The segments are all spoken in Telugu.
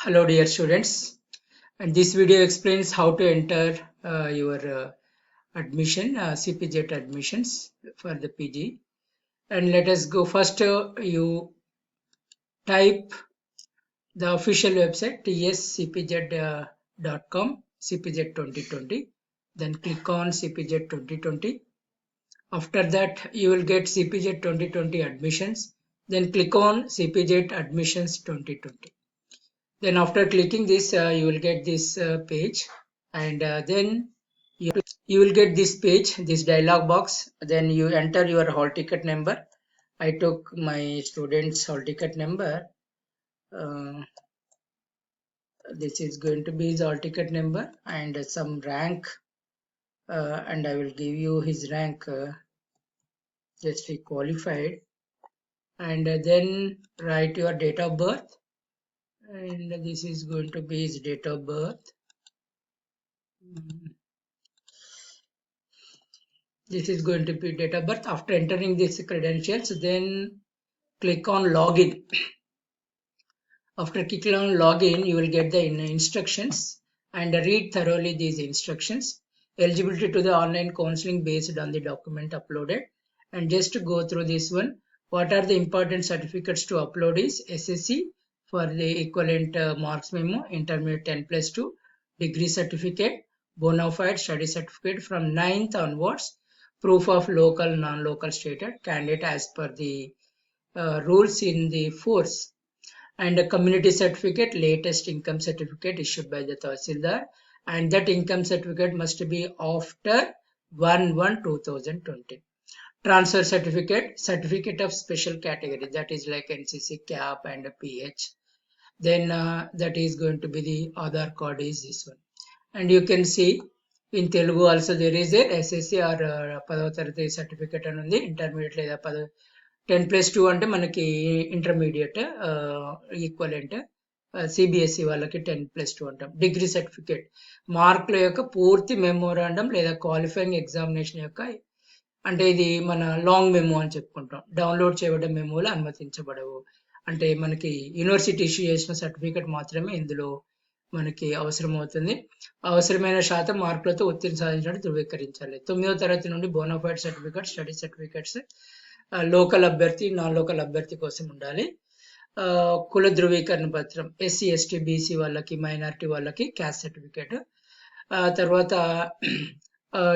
Hello dear students, and this video explains how to enter your admission, CPZ admissions for the PG. And let us go first, you type the official website tscpz.com, CPZ 2020, then click on CPZ 2020. After that you will get CPZ 2020 admissions, then click on CPZ admissions 2020. Then after clicking this, you will get this page, and then you will get this page, this dialog box. Then you enter your hall ticket number. I took my student's hall ticket number. This is going to be his hall ticket number and some rank, and I will give you his rank. Just he qualified, and then write your date of birth, and this is going to be his date of birth. This is going to be date of birth. After entering these credentials, then click on login. After clicking on login, you will get the instructions and read thoroughly these instructions. Eligibility to the online counseling based on the document uploaded. And just to go through this one, what are the important certificates to upload is SSC for the equivalent marks memo, intermediate 10+2, degree certificate, bona fide study certificate from 9th onwards, proof of local, non-local stated candidate as per the rules in the force, and a community certificate, latest income certificate issued by the Tahsildar, and that income certificate must be after 1/1/2020. Transfer certificate, certificate of special category, that is like NCC, CAP and PH. Then that is going to be the Aadhaar card is this one. And you can see in Telugu also there is a SSC or 10వ తరగతి సర్టిఫికేట్ అని ఉంది, ఇంటర్మీడియట్ లేదా 10+2 అంటే మనకి ఇంటర్మీడియట్ ఈక్వలెంట్, సిబిఎస్ఈ వాళ్ళకి 10+2 అంటాం. డిగ్రీ సర్టిఫికేట్ మార్కుల యొక్క పూర్తి మెమోరాండం లేదా క్వాలిఫైయింగ్ ఎగ్జామినేషన్ యొక్క, అంటే ఇది మన లాంగ్ మెమో అని చెప్పుకుంటాం. డౌన్లోడ్ చేయబడ్డ మెమోలు అనుమతించబడవు. అంటే మనకి యూనివర్సిటీ ఇష్యూ చేసిన సర్టిఫికేట్ మాత్రమే ఇందులో మనకి అవసరం అవుతుంది. అవసరమైన శాతం మార్కులతో ఉత్తీర్ణ సాధించినట్టు ధృవీకరించాలి. 9వ తరగతి నుండి bonafide certificate, study certificates local అభ్యర్థి, నాన్ లోకల్ అభ్యర్థి కోసం ఉండాలి. కుల ధృవీకరణ పత్రం ఎస్సీ ఎస్టీ బీసీ వాళ్ళకి, మైనారిటీ వాళ్ళకి క్యాస్ట్ సర్టిఫికేట్. తర్వాత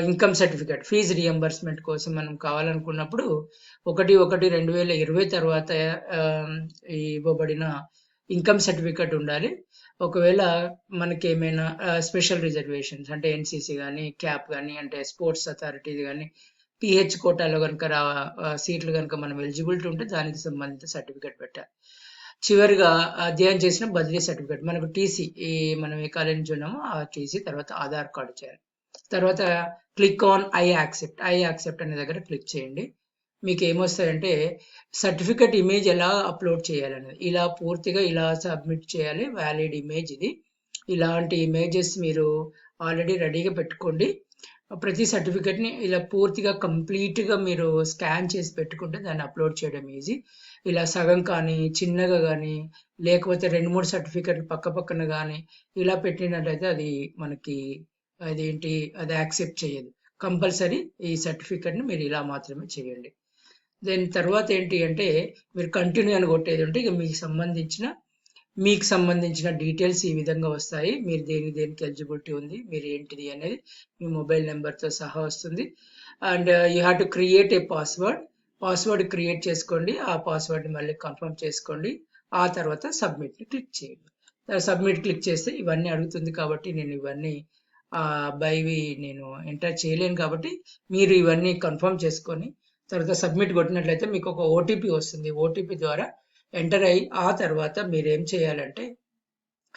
ఇన్కమ్ సర్టిఫికేట్, ఫీజు రియంబర్స్మెంట్ కోసం మనం కావాలనుకున్నప్పుడు 1/1/2020 తర్వాత ఇవ్వబడిన ఇన్కమ్ సర్టిఫికేట్ ఉండాలి. ఒకవేళ మనకి ఏమైనా స్పెషల్ రిజర్వేషన్స్ అంటే ఎన్సీసీ కానీ, క్యాప్ కానీ, అంటే స్పోర్ట్స్ అథారిటీ కానీ, పిహెచ్ కోటాలో కనుక సీట్లు కనుక మనం ఎలిజిబిలిటీ ఉంటే దానికి సంబంధించిన సర్టిఫికేట్ పెట్టాలి. చివరిగా అధ్యయనం చేసిన బదిలీ సర్టిఫికేట్, మనకు టీసీ, మనం ఏ కాలేజ్ నుంచి ఉన్నామో ఆ టీసీ, తర్వాత ఆధార్ కార్డు చేయాలి. తర్వాత క్లిక్ ఆన్ ఐ యాక్సెప్ట్ అనే దగ్గర క్లిక్ చేయండి. మీకు ఏమొస్తాయంటే సర్టిఫికేట్ ఇమేజ్ ఎలా అప్లోడ్ చేయాలనేది, ఇలా పూర్తిగా ఇలా సబ్మిట్ చేయాలి. వ్యాలిడ్ ఇమేజ్ ఇది. ఇలాంటి ఇమేజెస్ మీరు ఆల్రెడీ రెడీగా పెట్టుకోండి. ప్రతి సర్టిఫికేట్ని ఇలా పూర్తిగా కంప్లీట్గా మీరు స్కాన్ చేసి పెట్టుకుంటే దాన్ని అప్లోడ్ చేయడం ఈజీ. ఇలా సగం కానీ, చిన్నగా కానీ, లేకపోతే 2-3 సర్టిఫికేట్లు పక్క పక్కన కానీ ఇలా పెట్టినట్టయితే అది మనకి అదేంటి అది యాక్సెప్ట్ చేయదు. కంపల్సరీ ఈ సర్టిఫికేట్ని మీరు ఇలా మాత్రమే చేయండి. దెన్ తర్వాత ఏంటి అంటే మీరు కంటిన్యూ అని కొట్టేది ఉంటే ఇక మీకు సంబంధించిన డీటెయిల్స్ ఈ విధంగా వస్తాయి. మీరు దేనికి ఎలిజిబిలిటీ ఉంది, మీరు ఏంటిది అనేది మీ మొబైల్ నెంబర్తో సహా వస్తుంది. And you have to create a password create చేసుకోండి. ఆ పాస్వర్డ్ని మళ్ళీ కన్ఫర్మ్ చేసుకోండి. ఆ తర్వాత సబ్మిట్ని క్లిక్ చేయండి. సబ్మిట్ క్లిక్ చేస్తే ఇవన్నీ అడుగుతుంది కాబట్టి నేను ఇవన్నీ అబ్బాయివి నేను ఎంటర్ చేయలేను కాబట్టి మీరు ఇవన్నీ కన్ఫర్మ్ చేసుకొని తర్వాత సబ్మిట్ కొట్టినట్లయితే మీకు ఒక ఓటీపీ వస్తుంది. ఓటీపీ ద్వారా ఎంటర్ అయ్యి ఆ తర్వాత మీరు ఏం చేయాలంటే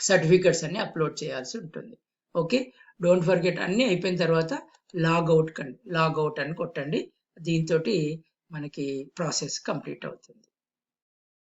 సర్టిఫికెట్స్ అన్ని అప్లోడ్ చేయాల్సి ఉంటుంది. Okay, don't forget. అన్ని అయిపోయిన తర్వాత లాగౌట్ అని కొట్టండి. దీంతో మనకి ప్రాసెస్ కంప్లీట్ అవుతుంది.